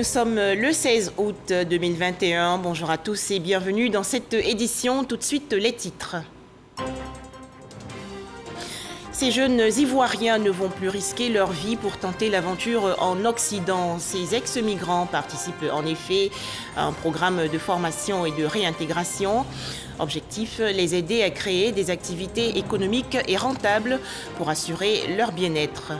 Nous sommes le 16 août 2021. Bonjour à tous et bienvenue dans cette édition. Tout de suite, les titres. Ces jeunes Ivoiriens ne vont plus risquer leur vie pour tenter l'aventure en Occident. Ces ex-migrants participent en effet à un programme de formation et de réintégration. Objectif, les aider à créer des activités économiques et rentables pour assurer leur bien-être.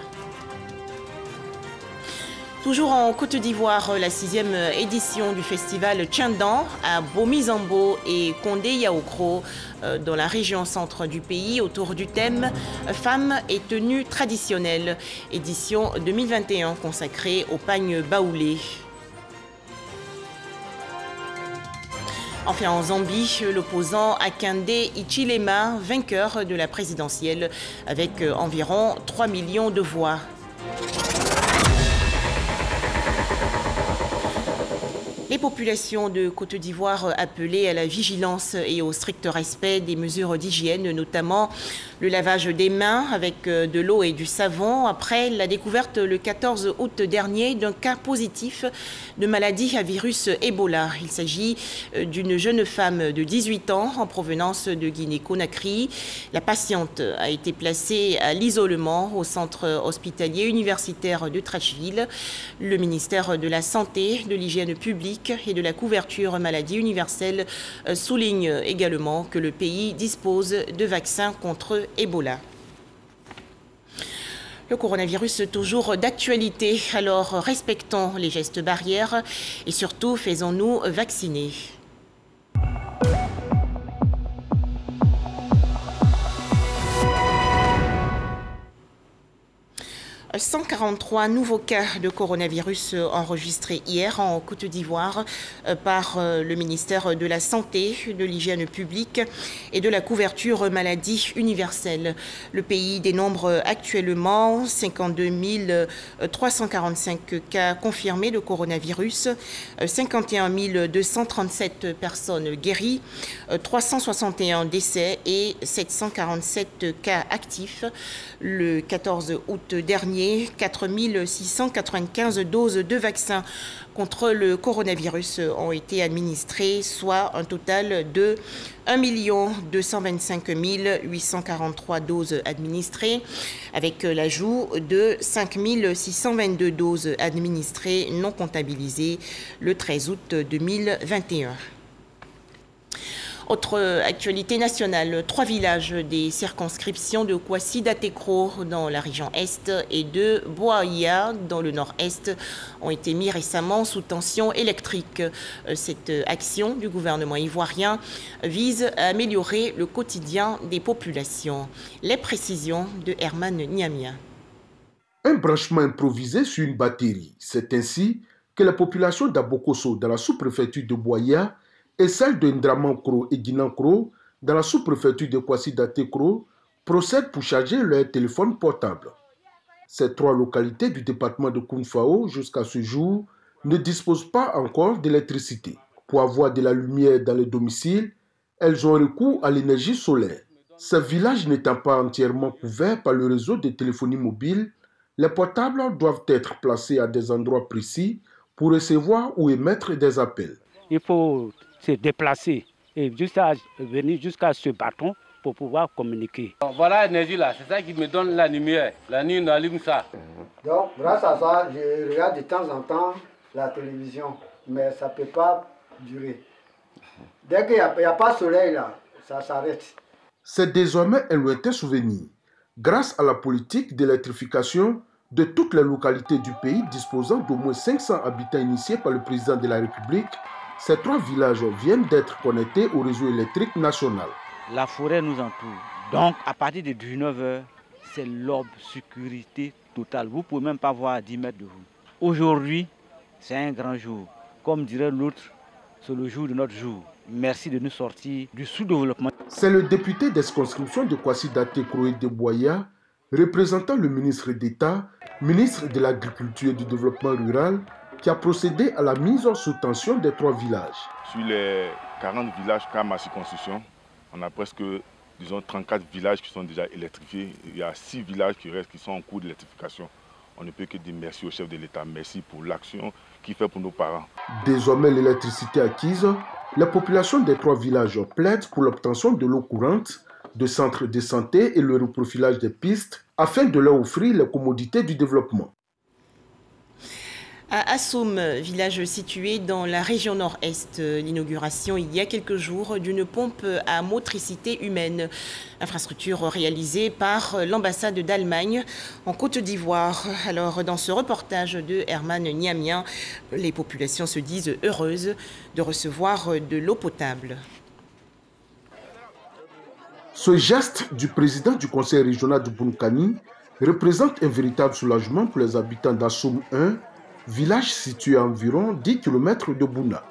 Toujours en Côte d'Ivoire, la 6e édition du festival Tchandan à Bomizambo et Kondé-Yaoukro dans la région centre du pays autour du thème Femmes et tenues traditionnelles, édition 2021 consacrée au pagne baoulé. Enfin, en Zambie, l'opposant Hakainde Hichilema, vainqueur de la présidentielle avec environ 3 millions de voix. Les populations de Côte d'Ivoire appelées à la vigilance et au strict respect des mesures d'hygiène, notamment le lavage des mains avec de l'eau et du savon, après la découverte le 14 août dernier d'un cas positif de maladie à virus Ebola. Il s'agit d'une jeune femme de 18 ans en provenance de Guinée-Conakry. La patiente a été placée à l'isolement au centre hospitalier universitaire de Trècheville. Le ministère de la Santé, de l'Hygiène publique et de la couverture maladie universelle souligne également que le pays dispose de vaccins contre Ebola. Le coronavirus toujours d'actualité, alors respectons les gestes barrières et surtout faisons-nous vacciner. 143 nouveaux cas de coronavirus enregistrés hier en Côte d'Ivoire par le ministère de la Santé, de l'Hygiène publique et de la couverture maladie universelle. Le pays dénombre actuellement 52 345 cas confirmés de coronavirus, 51 237 personnes guéries, 361 décès et 747 cas actifs. Le 14 août dernier, 4 695 doses de vaccins contre le coronavirus ont été administrées, soit un total de 1 225 843 doses administrées, avec l'ajout de 5 622 doses administrées non comptabilisées le 13 août 2021. Autre actualité nationale, 3 villages des circonscriptions de Kouassi-Datekro dans la région Est et de Boaïa dans le nord-est ont été mis récemment sous tension électrique. Cette action du gouvernement ivoirien vise à améliorer le quotidien des populations. Les précisions de Herman Niamia. Un branchement improvisé sur une batterie. C'est ainsi que la population d'Abokoso dans la sous-préfecture de Boaïa et celle de Ndramankro et Guinankro, dans la sous-préfecture de Kouassi-Datekro, procèdent pour charger leur téléphone portable. Ces 3 localités du département de Kounfao, jusqu'à ce jour, ne disposent pas encore d'électricité. Pour avoir de la lumière dans les domiciles, elles ont recours à l'énergie solaire. Ces villages n'étant pas entièrement couverts par le réseau de téléphonie mobile, les portables doivent être placés à des endroits précis pour recevoir ou émettre des appels. Il faut se déplacer et venir jusqu'à ce bâton pour pouvoir communiquer. Voilà l'énergie là, c'est ça qui me donne la lumière. La nuit, on allume ça. Donc, grâce à ça, je regarde de temps en temps la télévision, mais ça ne peut pas durer. Dès qu'il n'y a pas de soleil là, ça s'arrête. C'est désormais un lointain souvenir. Grâce à la politique d'électrification de toutes les localités du pays disposant d'au moins 500 habitants initiés par le président de la République, ces 3 villages viennent d'être connectés au réseau électrique national. La forêt nous entoure. Donc, à partir de 19h, c'est l'obscurité totale. Vous ne pouvez même pas voir à 10 mètres de vous. Aujourd'hui, c'est un grand jour. Comme dirait l'autre, c'est le jour de notre jour. Merci de nous sortir du sous-développement. C'est le député des circonscriptions de Kouassi-Datekro et de Boaïa, représentant le ministre d'État, ministre de l'Agriculture et du Développement rural, qui a procédé à la mise sous tension des 3 villages. Sur les 40 villages qu'a ma circonscription, on a presque, disons, 34 villages qui sont déjà électrifiés. Il y a 6 villages qui restent, qui sont en cours d'électrification. On ne peut que dire merci au chef de l'État, merci pour l'action qui fait pour nos parents. Désormais l'électricité acquise, la population des 3 villages plaide pour l'obtention de l'eau courante, de centres de santé et le reprofilage des pistes afin de leur offrir les commodités du développement. À Assoum, village situé dans la région nord-est, l'inauguration il y a quelques jours d'une pompe à motricité humaine. Infrastructure réalisée par l'ambassade d'Allemagne en Côte d'Ivoire. Alors, dans ce reportage de Herman Niamien, les populations se disent heureuses de recevoir de l'eau potable. Ce geste du président du conseil régional de Bunkani représente un véritable soulagement pour les habitants d'Assoum 1, village situé à environ 10 km de Bouna.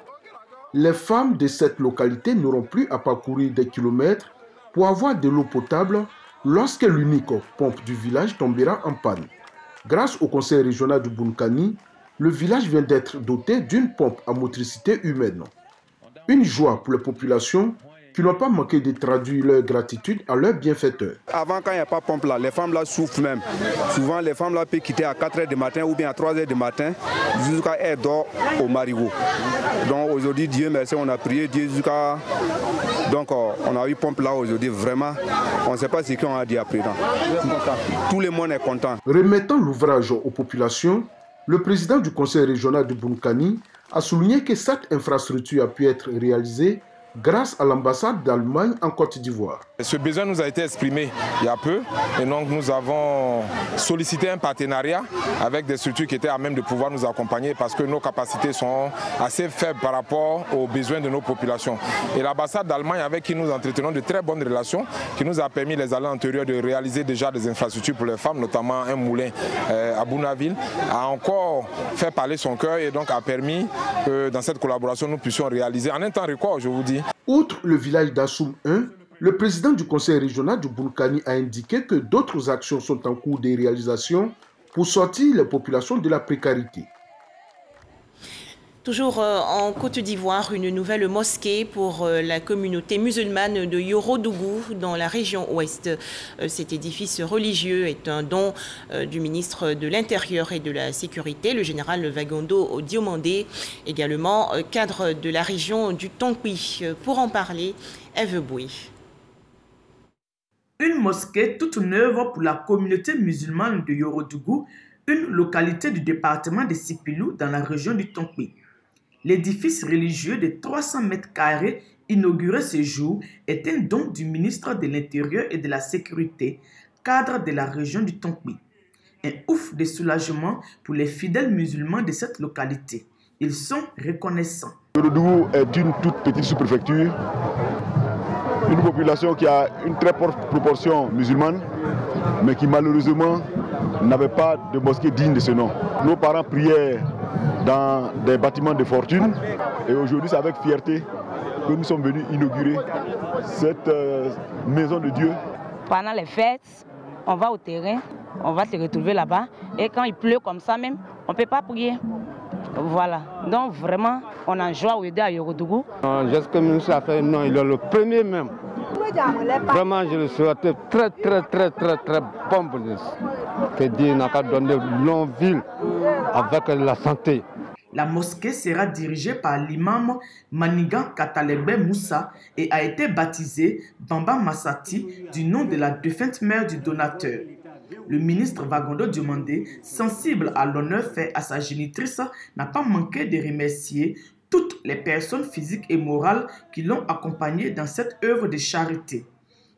Les femmes de cette localité n'auront plus à parcourir des kilomètres pour avoir de l'eau potable lorsque l'unique pompe du village tombera en panne. Grâce au conseil régional de Bunkani, le village vient d'être doté d'une pompe à motricité humaine. Une joie pour les populations qui n'ont pas manqué de traduire leur gratitude à leurs bienfaiteurs. Avant, quand il n'y a pas de pompe là, les femmes là souffrent même. Souvent, les femmes là peuvent quitter à 4 h du matin ou bien à 3 h du matin jusqu'à elles dorment au marigot. Donc aujourd'hui, Dieu merci, on a prié Dieu jusqu'à... Donc on a eu pompe là aujourd'hui, vraiment. On ne sait pas ce qu'on a dit après. Tout le monde est content. Remettant l'ouvrage aux populations, le président du conseil régional de Bunkani a souligné que cette infrastructure a pu être réalisée grâce à l'ambassade d'Allemagne en Côte d'Ivoire. Ce besoin nous a été exprimé il y a peu et donc nous avons sollicité un partenariat avec des structures qui étaient à même de pouvoir nous accompagner parce que nos capacités sont assez faibles par rapport aux besoins de nos populations. Et l'ambassade d'Allemagne avec qui nous entretenons de très bonnes relations, qui nous a permis les années antérieures de réaliser déjà des infrastructures pour les femmes, notamment un moulin à Bounaville, a encore fait parler son cœur et donc a permis que dans cette collaboration nous puissions réaliser en un temps record, je vous dis. Outre le village d'Assoum 1, le président du conseil régional de Bunkani a indiqué que d'autres actions sont en cours de réalisation pour sortir les populations de la précarité. Toujours en Côte d'Ivoire, une nouvelle mosquée pour la communauté musulmane de Yorodougou dans la région ouest. Cet édifice religieux est un don du ministre de l'Intérieur et de la Sécurité, le général Vagondo Diomandé, également cadre de la région du Tonkwi. Pour en parler, Eve Bouy. Une mosquée toute neuve pour la communauté musulmane de Yorodougou, une localité du département de Sipilou dans la région du Tonkwi. L'édifice religieux de 300 mètres carrés inauguré ce jour est un don du ministre de l'Intérieur et de la Sécurité, cadre de la région du Tonkwi. Un ouf de soulagement pour les fidèles musulmans de cette localité. Ils sont reconnaissants. Yorodougou est une toute petite sous-préfecture, une population qui a une très forte proportion musulmane, mais qui malheureusement n'avait pas de mosquée digne de ce nom. Nos parents priaient dans des bâtiments de fortune et aujourd'hui c'est avec fierté que nous sommes venus inaugurer cette maison de Dieu. Pendant les fêtes, on va au terrain, on va se retrouver là-bas et quand il pleut comme ça même, on ne peut pas prier. Voilà, donc vraiment on a joie aujourd'hui à Yorodougou. J'espère que le ministre a fait, non, il est le premier même. Vraiment je le souhaite très bon bonus. Que Dieu n'a pas donné une longue ville avec la santé. La mosquée sera dirigée par l'imam Manigan Katalebe Moussa et a été baptisée Bamba Massati du nom de la défunte mère du donateur. Le ministre Vagondo Diomandé, sensible à l'honneur fait à sa génitrice, n'a pas manqué de remercier toutes les personnes physiques et morales qui l'ont accompagné dans cette œuvre de charité.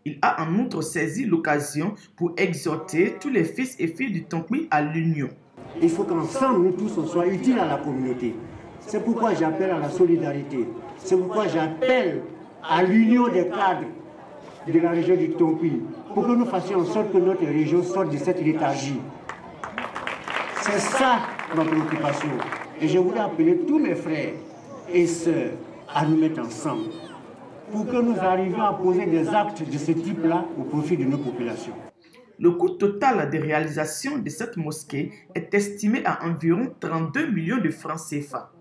Il a en outre saisi l'occasion pour exhorter tous les fils et filles du Tonkwi à l'union. Il faut qu'ensemble, nous tous, on soit utiles à la communauté. C'est pourquoi j'appelle à la solidarité. C'est pourquoi j'appelle à l'union des cadres de la région du Tonkwi pour que nous fassions en sorte que notre région sorte de cette léthargie. C'est ça notre préoccupation. Et je voudrais appeler tous mes frères et sœurs à nous mettre ensemble pour que nous arrivions à poser des actes de ce type-là au profit de nos populations. Le coût total de réalisation de cette mosquée est estimé à environ 32 millions de francs CFA.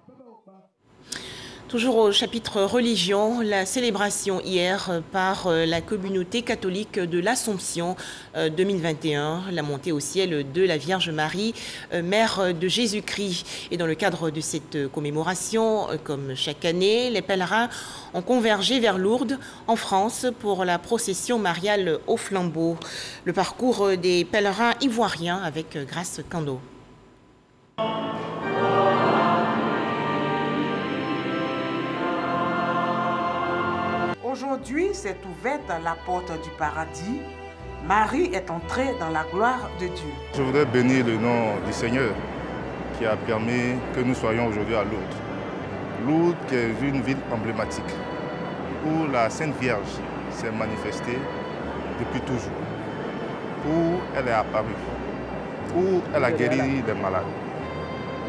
Toujours au chapitre religion, la célébration hier par la communauté catholique de l'Assomption 2021, la montée au ciel de la Vierge Marie, mère de Jésus-Christ. Et dans le cadre de cette commémoration, comme chaque année, les pèlerins ont convergé vers Lourdes, en France, pour la procession mariale au flambeau. Le parcours des pèlerins ivoiriens avec Grace Kando. Aujourd'hui, s'est ouverte la porte du paradis. Marie est entrée dans la gloire de Dieu. Je voudrais bénir le nom du Seigneur qui a permis que nous soyons aujourd'hui à Lourdes. Lourdes qui est une ville emblématique où la Sainte Vierge s'est manifestée depuis toujours, où elle est apparue, où elle a guéri des malades.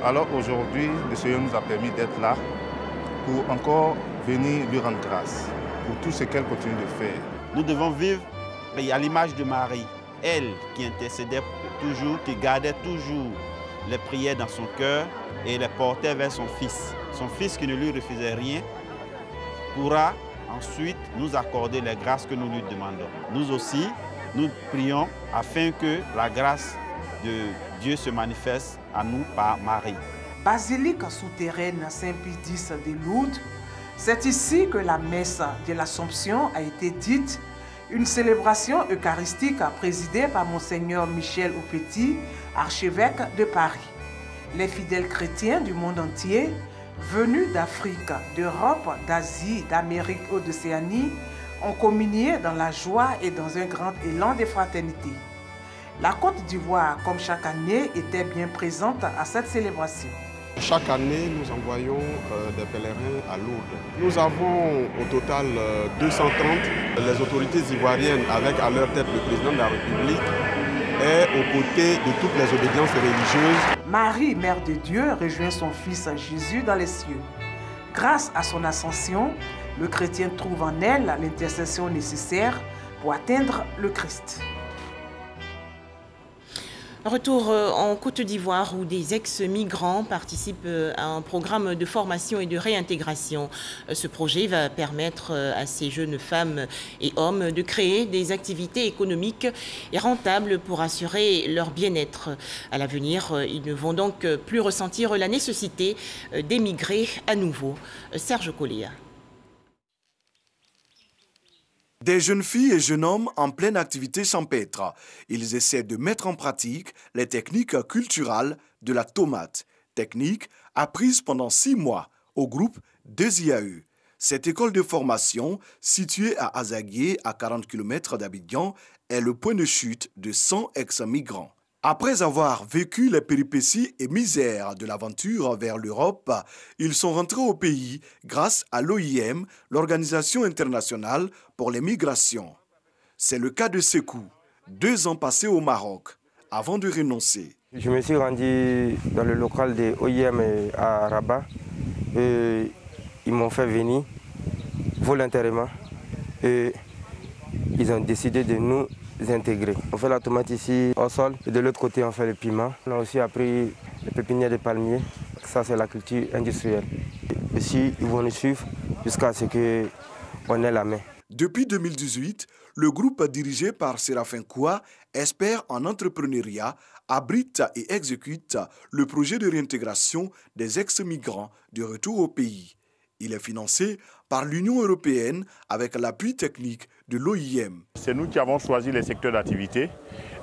Alors aujourd'hui, le Seigneur nous a permis d'être là pour encore venir lui rendre grâce pour tout ce qu'elle continue de faire. Nous devons vivre à l'image de Marie, elle qui intercédait toujours, qui gardait toujours les prières dans son cœur et les portait vers son Fils. Son Fils qui ne lui refusait rien pourra ensuite nous accorder les grâces que nous lui demandons. Nous aussi, nous prions afin que la grâce de Dieu se manifeste à nous par Marie. Basilique souterraine Saint-Pie X de Lourdes, c'est ici que la messe de l'Assomption a été dite, une célébration eucharistique présidée par Monseigneur Michel Aupetit, archevêque de Paris. Les fidèles chrétiens du monde entier, venus d'Afrique, d'Europe, d'Asie, d'Amérique ou d'Océanie, ont communié dans la joie et dans un grand élan de fraternité. La Côte d'Ivoire, comme chaque année, était bien présente à cette célébration. Chaque année, nous envoyons des pèlerins à Lourdes. Nous avons au total 230. Les autorités ivoiriennes, avec à leur tête le président de la République, est aux côtés de toutes les obédiences religieuses. Marie, Mère de Dieu, rejoint son Fils Jésus dans les cieux. Grâce à son ascension, le chrétien trouve en elle l'intercession nécessaire pour atteindre le Christ. Retour en Côte d'Ivoire où des ex-migrants participent à un programme de formation et de réintégration. Ce projet va permettre à ces jeunes femmes et hommes de créer des activités économiques et rentables pour assurer leur bien-être. À l'avenir, ils ne vont donc plus ressentir la nécessité d'émigrer à nouveau. Serge Collia. Des jeunes filles et jeunes hommes en pleine activité champêtre. Ils essaient de mettre en pratique les techniques culturelles de la tomate. Technique apprise pendant 6 mois au groupe des IAE. Cette école de formation, située à Azaguié, à 40 km d'Abidjan, est le point de chute de 100 ex-migrants. Après avoir vécu les péripéties et misères de l'aventure vers l'Europe, ils sont rentrés au pays grâce à l'OIM, l'Organisation internationale pour les migrations. C'est le cas de Sekou, 2 ans passés au Maroc, avant de renoncer. Je me suis rendu dans le local de l'OIM à Rabat. Ils m'ont fait venir volontairement et ils ont décidé de nous intégrer. On fait la tomate ici au sol et de l'autre côté on fait le piment. On a aussi appris les pépinières de palmiers. Ça c'est la culture industrielle. Ici ils vont nous suivre jusqu'à ce qu'on ait la main. Depuis 2018, le groupe dirigé par Séraphin Koua, expert en entrepreneuriat, abrite et exécute le projet de réintégration des ex-migrants de retour au pays. Il est financé par l'Union européenne avec l'appui technique de l'OIM. C'est nous qui avons choisi les secteurs d'activité.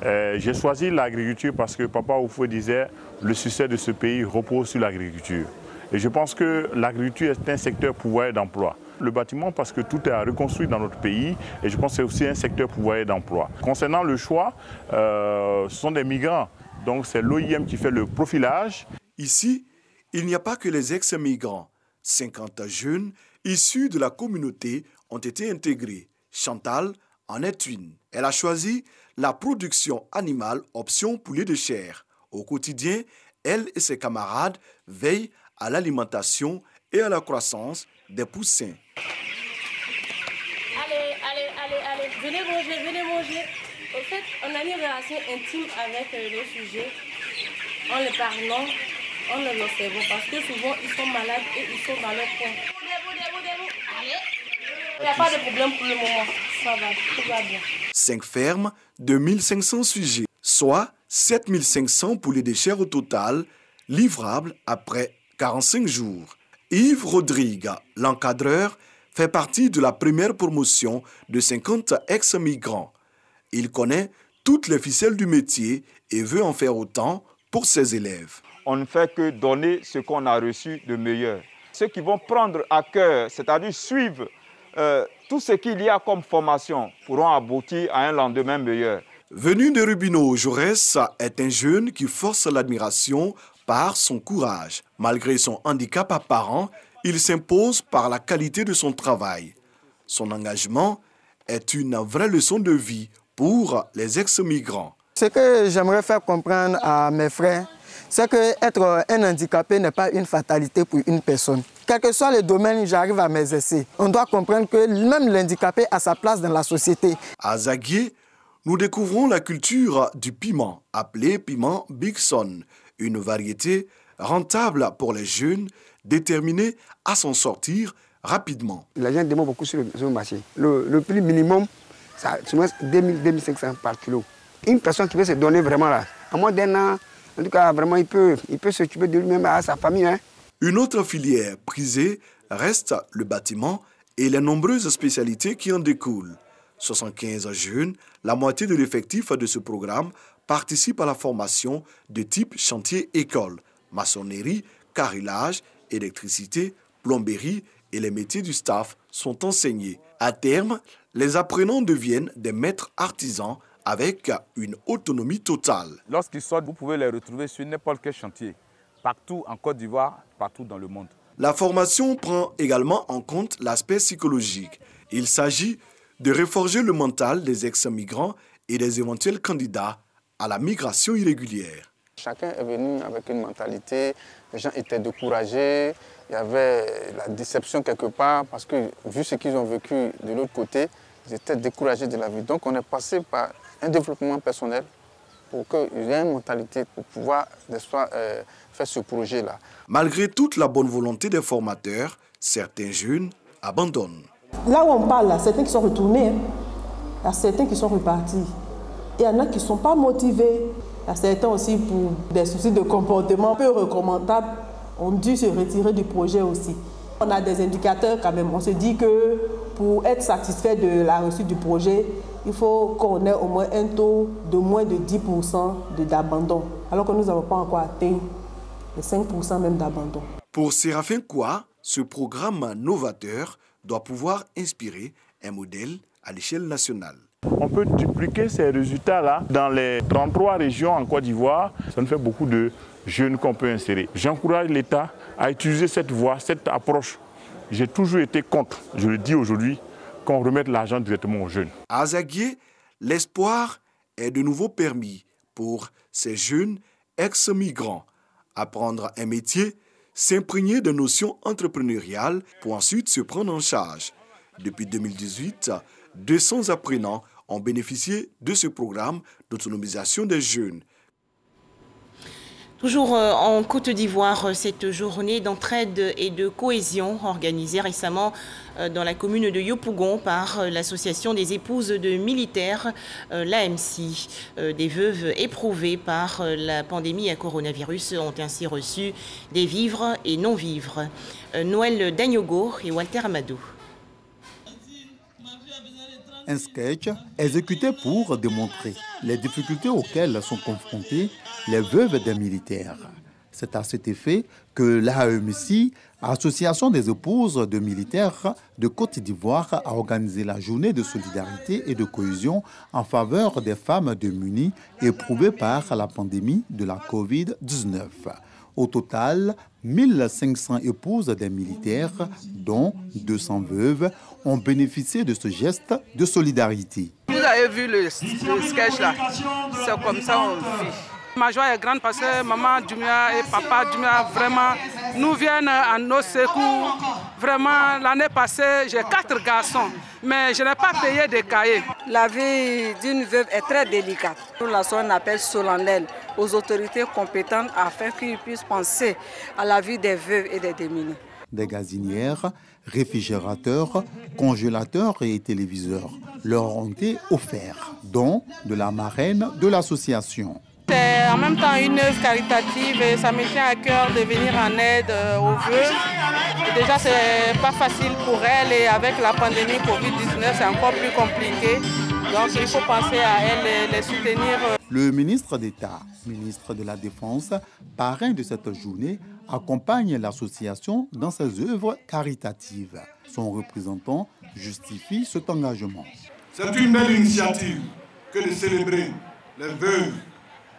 J'ai choisi l'agriculture parce que Papa Oufoué disait que le succès de ce pays repose sur l'agriculture. Et je pense que l'agriculture est un secteur pourvoyeur d'emploi. Le bâtiment parce que tout est à reconstruire dans notre pays et je pense que c'est aussi un secteur pourvoyeur d'emploi. Concernant le choix, ce sont des migrants, donc c'est l'OIM qui fait le profilage. Ici, il n'y a pas que les ex-migrants. 50 jeunes issus de la communauté ont été intégrés. Chantal en est une. Elle a choisi la production animale option poulet de chair. Au quotidien, elle et ses camarades veillent à l'alimentation et à la croissance des poussins. Allez, venez manger. Au fait, on a une relation intime avec le sujet. En les parlant, en les observant, parce que souvent ils sont malades et ils sont dans leur coin. Il n'y a pas de problème pour le moment. Ça va, tout va bien. 5 fermes, 2500 sujets, soit 7500 poulets de chair au total, livrables après 45 jours. Yves Rodrigue, l'encadreur, fait partie de la première promotion de 50 ex-migrants. Il connaît toutes les ficelles du métier et veut en faire autant pour ses élèves. On ne fait que donner ce qu'on a reçu de meilleur. Ceux qui vont prendre à cœur, c'est-à-dire suivre tout ce qu'il y a comme formation, pourront aboutir à un lendemain meilleur. Venu de Rubino, Jaurès est un jeune qui force l'admiration par son courage. Malgré son handicap apparent, il s'impose par la qualité de son travail. Son engagement est une vraie leçon de vie pour les ex-migrants. Ce que j'aimerais faire comprendre à mes frères, c'est qu'être un handicapé n'est pas une fatalité pour une personne. Quel que soit le domaine, j'arrive à m'exercer. On doit comprendre que même l'handicapé a sa place dans la société. À Zaguié, nous découvrons la culture du piment, appelé piment Bigson, une variété rentable pour les jeunes, déterminés à s'en sortir rapidement. Les gens demandent beaucoup sur le marché. Le prix minimum, c'est 2500 par kilo. Une personne qui veut se donner vraiment là, à moins d'un an, en tout cas, vraiment, il peut s'occuper de lui-même à sa famille. Hein. Une autre filière prisée reste le bâtiment et les nombreuses spécialités qui en découlent. 75 jeunes, la moitié de l'effectif de ce programme, participent à la formation de type chantier-école, maçonnerie, carrelage, électricité, plomberie et les métiers du staff sont enseignés. À terme, les apprenants deviennent des maîtres artisans avec une autonomie totale. Lorsqu'ils sortent, vous pouvez les retrouver sur n'importe quel chantier, partout en Côte d'Ivoire, partout dans le monde. La formation prend également en compte l'aspect psychologique. Il s'agit de reforger le mental des ex-migrants et des éventuels candidats à la migration irrégulière. Chacun est venu avec une mentalité, les gens étaient découragés, il y avait la déception quelque part parce que vu ce qu'ils ont vécu de l'autre côté, ils étaient découragés de la vie. Donc on est passé par un développement personnel pour qu'il y ait une mentalité pour pouvoir faire ce projet-là. Malgré toute la bonne volonté des formateurs, certains jeunes abandonnent. Là où on parle, là, certains qui sont retournés, il y a certains qui sont repartis. Il y en a qui ne sont pas motivés. Il y a certains aussi pour des soucis de comportement peu recommandables ont dû se retirer du projet aussi. On a des indicateurs quand même. On se dit que pour être satisfait de la réussite du projet, il faut qu'on ait au moins un taux de moins de 10% d'abandon. Alors que nous n'avons pas encore atteint les 5% même d'abandon. Pour Séraphin Koua, ce programme novateur doit pouvoir inspirer un modèle à l'échelle nationale. On peut dupliquer ces résultats-là dans les 33 régions en Côte d'Ivoire. Ça nous fait beaucoup de jeunes qu'on peut insérer. J'encourage l'État à utiliser cette voie, cette approche. J'ai toujours été contre, je le dis aujourd'hui, qu'on remette l'argent directement aux jeunes. À Zaguié, l'espoir est de nouveau permis pour ces jeunes ex-migrants. Apprendre un métier, s'imprégner de notions entrepreneuriales pour ensuite se prendre en charge. Depuis 2018, 200 apprenants ont bénéficié de ce programme d'autonomisation des jeunes. Toujours en Côte d'Ivoire, cette journée d'entraide et de cohésion organisée récemment dans la commune de Yopougon par l'association des épouses de militaires, l'AMC. Des veuves éprouvées par la pandémie à coronavirus ont ainsi reçu des vivres et non-vivres. Noël Dagnogo et Walter Amadou. Un sketch exécuté pour démontrer les difficultés auxquelles sont confrontées les veuves des militaires. C'est à cet effet que l'AMC, Association des épouses de militaires de Côte d'Ivoire, a organisé la journée de solidarité et de cohésion en faveur des femmes démunies éprouvées par la pandémie de la COVID-19. Au total, 1500 épouses des militaires, dont 200 veuves, ont bénéficié de ce geste de solidarité. Vous avez vu le sketch là, c'est comme ça on vit. Ma joie est grande parce que maman Dumia et papa Dumia vraiment nous viennent à nos secours. Vraiment, l'année passée, j'ai 4 garçons, mais je n'ai pas payé des cahiers. La vie d'une veuve est très délicate. Nous lançons un appel solennel aux autorités compétentes afin qu'ils puissent penser à la vie des veuves et des démunis. Des gazinières, réfrigérateurs, congélateurs et téléviseurs leur ont été offerts, dont de la marraine de l'association. C'est en même temps une œuvre caritative et ça me tient à cœur de venir en aide aux veuves. Et déjà, c'est pas facile pour elles et avec la pandémie Covid-19, c'est encore plus compliqué. Donc, il faut penser à elles et les soutenir. Le ministre d'État, ministre de la Défense, parrain de cette journée, accompagne l'association dans ses œuvres caritatives. Son représentant justifie cet engagement. C'est une belle initiative que de célébrer les veuves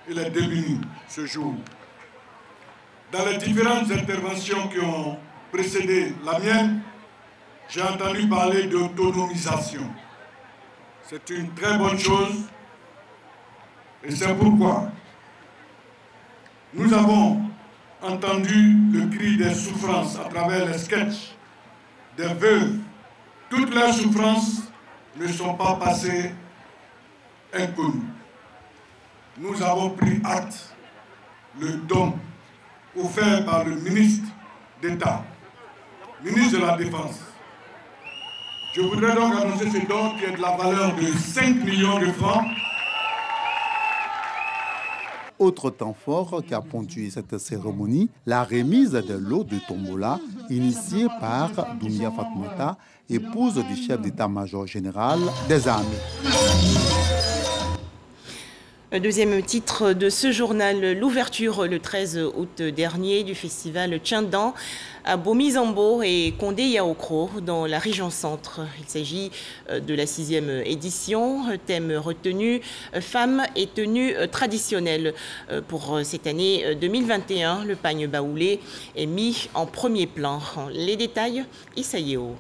et les démunis ce jour. Dans les différentes interventions qui ont précédé la mienne, j'ai entendu parler d'autonomisation. C'est une très bonne chose et c'est pourquoi nous avons entendu le cri des souffrances à travers les sketchs des veuves. Toutes leurs souffrances ne sont pas passées inconnues. Nous avons pris acte le don offert par le ministre d'État, ministre de la Défense. Je voudrais donc annoncer ce don qui est de la valeur de 5 millions de francs. Autre temps fort qui a ponctué cette cérémonie, la remise de lot de tombola initiée par Doumbia Fatoumata, épouse du chef d'état-major général des armées. Deuxième titre de ce journal, l'ouverture le 13 août dernier du festival Tchandan à Bomi-Zambo et Condé-Yaokro dans la région centre. Il s'agit de la 6e édition. Thème retenu, femmes et tenues traditionnelles. Pour cette année 2021, le pagne baoulé est mis en premier plan. Les détails, Issaïeo.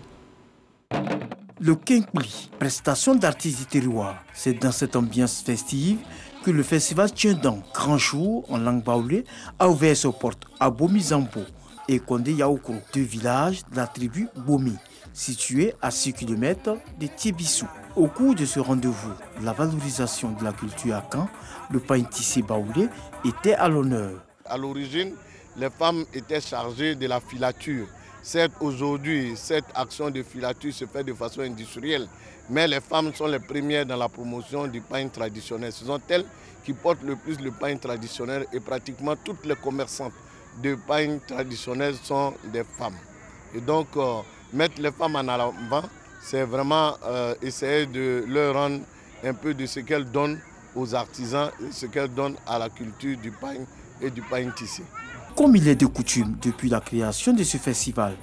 Le Kinkpli, prestation d'artistes du terroir, c'est dans cette ambiance festive que le festival Tchandan, grand jour en langue baoulée, a ouvert ses portes à Bomi-Zambo et Condé Yaokro, deux villages de la tribu Bomi, situés à 6 km de Tiébissou. Au cours de ce rendez-vous, la valorisation de la culture à Caen, le pain tissé baoulé était à l'honneur. À l'origine, les femmes étaient chargées de la filature. Certes, aujourd'hui, cette action de filature se fait de façon industrielle, mais les femmes sont les premières dans la promotion du pain traditionnel. Ce sont elles qui portent le plus le pain traditionnel et pratiquement toutes les commerçantes de pain traditionnel sont des femmes. Et donc, mettre les femmes en avant, c'est vraiment essayer de leur rendre un peu de ce qu'elles donnent aux artisans et ce qu'elles donnent à la culture du pain et du pain tissé. Comme il est de coutume depuis la création de ce festival,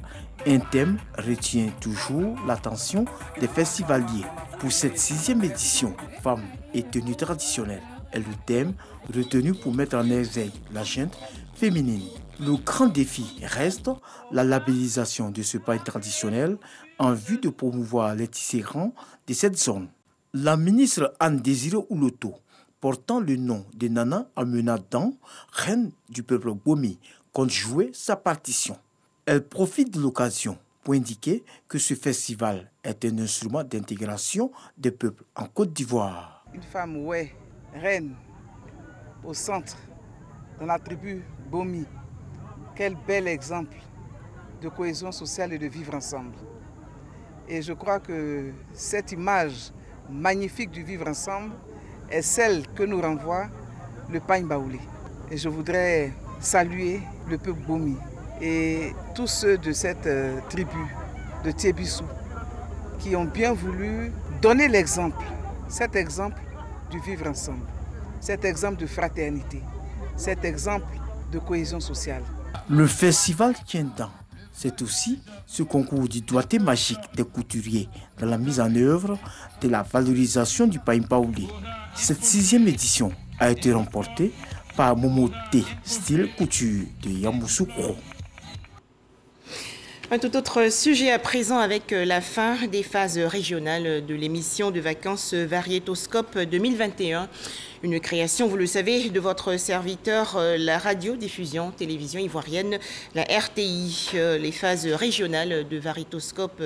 un thème retient toujours l'attention des festivaliers. Pour cette 6e édition, femmes et tenues traditionnelles est le thème retenu pour mettre en éveil la gente féminine. Le grand défi reste la labellisation de ce pain traditionnel en vue de promouvoir les tisserands de cette zone. La ministre Anne Désiré Ouloto, portant le nom de Nana Amena Dan, reine du peuple Bomi, compte jouer sa partition. Elle profite de l'occasion pour indiquer que ce festival est un instrument d'intégration des peuples en Côte d'Ivoire. Une femme, ouais, reine, au centre, dans la tribu Bomi. Quel bel exemple de cohésion sociale et de vivre ensemble. Et je crois que cette image magnifique du vivre ensemble est celle que nous renvoie le pagne baoulé. Et je voudrais saluer le peuple Bomi et tous ceux de cette tribu de Tiébissou qui ont bien voulu donner l'exemple, cet exemple du vivre ensemble, cet exemple de fraternité, cet exemple de cohésion sociale. Le festival Tchandan, c'est aussi ce concours du doigté magique des couturiers dans la mise en œuvre de la valorisation du pain baoulé. Cette 6e édition a été remportée par Momote, style couture de Yamoussoukro. Un tout autre sujet à présent avec la fin des phases régionales de l'émission de vacances Variétoscope 2021. Une création, vous le savez, de votre serviteur, la radiodiffusion télévision ivoirienne, la RTI. Les phases régionales de Variétoscope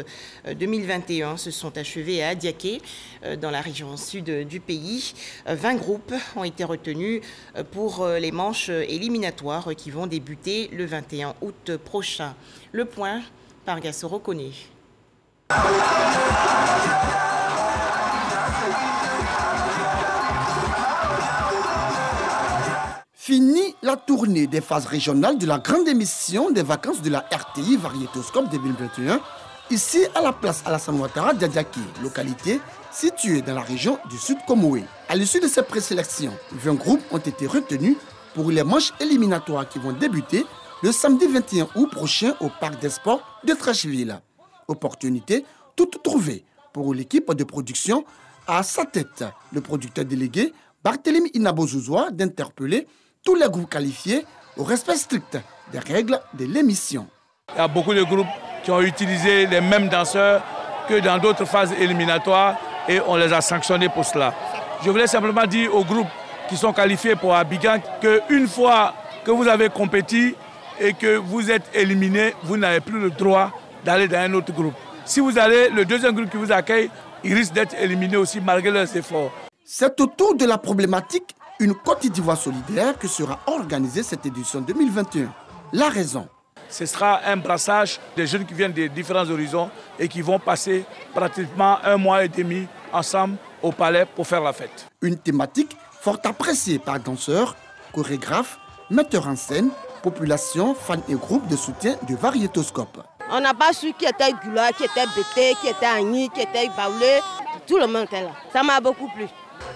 2021 se sont achevées à Adiaké, dans la région sud du pays. 20 groupes ont été retenus pour les manches éliminatoires qui vont débuter le 21 août prochain. Le point par Gassoro Kone. Fini la tournée des phases régionales de la grande émission des vacances de la RTI Variétoscope 2021, ici à la place Alassane Ouattara d'Adiaké, localité située dans la région du Sud Comoé. À l'issue de ces présélections, 20 groupes ont été retenus pour les manches éliminatoires qui vont débuter le samedi 21 août prochain au Parc des Sports de Trècheville. Opportunité toute trouvée pour l'équipe de production à sa tête, le producteur délégué Barthélémy Inabozouzoua d'interpeller tous les groupes qualifiés au respect strict des règles de l'émission. Il y a beaucoup de groupes qui ont utilisé les mêmes danseurs que dans d'autres phases éliminatoires et on les a sanctionnés pour cela. Je voulais simplement dire aux groupes qui sont qualifiés pour Abidjan qu'une fois que vous avez compétit et que vous êtes éliminé, vous n'avez plus le droit d'aller dans un autre groupe. Si vous allez, le deuxième groupe qui vous accueille, il risque d'être éliminé aussi malgré leurs efforts. C'est autour de la problématique une Côte d'Ivoire solidaire que sera organisée cette édition 2021. La raison. Ce sera un brassage des jeunes qui viennent des différents horizons et qui vont passer pratiquement 1 mois et demi ensemble au palais pour faire la fête. Une thématique fort appréciée par danseurs, chorégraphes, metteurs en scène, population, fans et groupes de soutien de Variétoscope. On n'a pas su qui était Gula, qui était Bété, qui était Agni, qui était Baoulé. Tout le monde était là. Ça m'a beaucoup plu.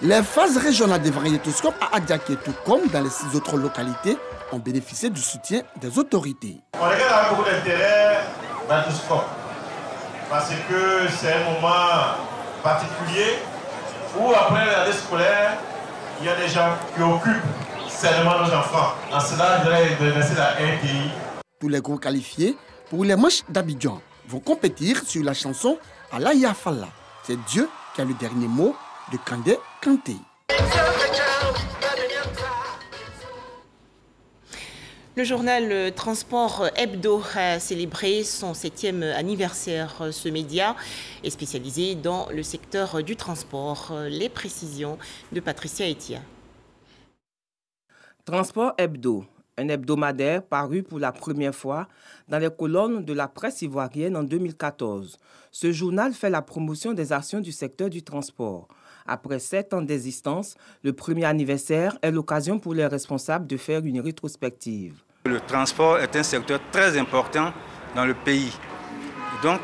Les phases régionales des Variétoscopes à Adiaké, tout comme dans les 6 autres localités, ont bénéficié du soutien des autorités. On regarde avec beaucoup d'intérêt Variétoscope parce que c'est un moment particulier où après l'année scolaire, il y a des gens qui occupent seulement nos enfants. En cela, je voudrais remercier la RTI. Tous les groupes qualifiés pour les manches d'Abidjan vont compétir sur la chanson Alaya Falla. C'est Dieu qui a le dernier mot de Kandé Kanté. Le journal Transport Hebdo a célébré son 7e anniversaire. Ce média est spécialisé dans le secteur du transport. Les précisions de Patricia Etia. Transport Hebdo, un hebdomadaire paru pour la première fois dans les colonnes de la presse ivoirienne en 2014. Ce journal fait la promotion des actions du secteur du transport. Après 7 ans d'existence, le premier anniversaire est l'occasion pour les responsables de faire une rétrospective. Le transport est un secteur très important dans le pays. Donc,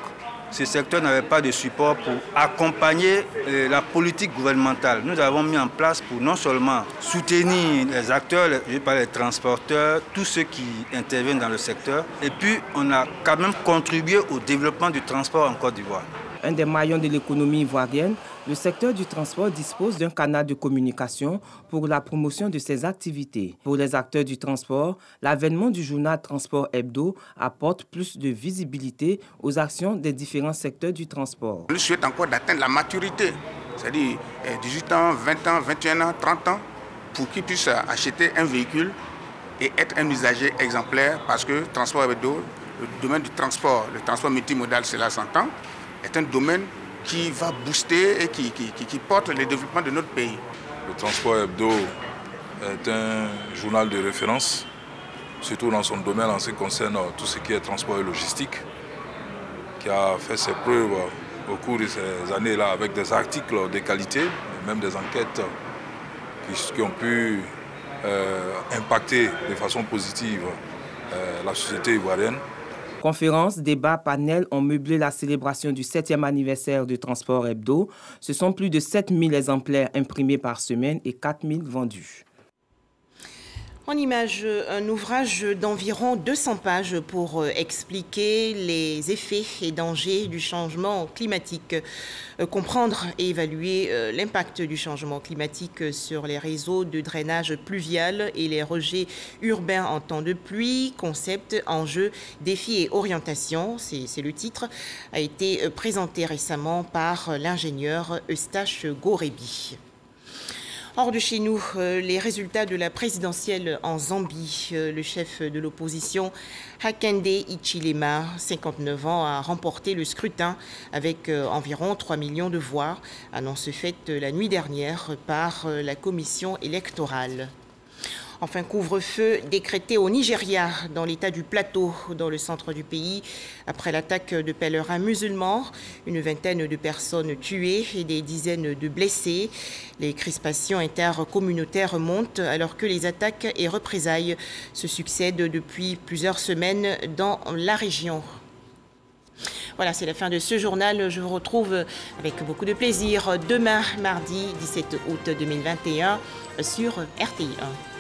ce secteur n'avait pas de support pour accompagner la politique gouvernementale. Nous avons mis en place pour non seulement soutenir les acteurs, je parle des transporteurs, tous ceux qui interviennent dans le secteur, et puis on a quand même contribué au développement du transport en Côte d'Ivoire. Un des maillons de l'économie ivoirienne, le secteur du transport dispose d'un canal de communication pour la promotion de ses activités. Pour les acteurs du transport, l'avènement du journal Transport Hebdo apporte plus de visibilité aux actions des différents secteurs du transport. Je souhaite encore d'atteindre la maturité, c'est-à-dire 18 ans, 20 ans, 21 ans, 30 ans, pour qu'ils puissent acheter un véhicule et être un usager exemplaire, parce que Transport Hebdo, le domaine du transport, le transport multimodal, cela s'entend, est un domaine qui va booster et qui porte le développement de notre pays. Le Transport Hebdo est un journal de référence, surtout dans son domaine en ce qui concerne tout ce qui est transport et logistique, qui a fait ses preuves au cours de ces années-là avec des articles de qualité, et même des enquêtes qui ont pu impacter de façon positive la société ivoirienne. Conférences, débats, panels ont meublé la célébration du 7e anniversaire de Transport Hebdo. Ce sont plus de 7000 exemplaires imprimés par semaine et 4000 vendus. En image, un ouvrage d'environ 200 pages pour expliquer les effets et dangers du changement climatique, comprendre et évaluer l'impact du changement climatique sur les réseaux de drainage pluvial et les rejets urbains en temps de pluie, concept, enjeux, défis et orientations, c'est le titre, a été présenté récemment par l'ingénieur Eustache Gorebi. Hors de chez nous, les résultats de la présidentielle en Zambie. Le chef de l'opposition, Hakainde Hichilema, 59 ans, a remporté le scrutin avec environ 3 millions de voix, annonce faite la nuit dernière par la commission électorale. Enfin, couvre-feu décrété au Nigeria, dans l'état du Plateau, dans le centre du pays, après l'attaque de pèlerins musulmans. Une vingtaine de personnes tuées et des dizaines de blessés. Les crispations intercommunautaires montent alors que les attaques et représailles se succèdent depuis plusieurs semaines dans la région. Voilà, c'est la fin de ce journal. Je vous retrouve avec beaucoup de plaisir demain, mardi 17 août 2021, sur RTI 1.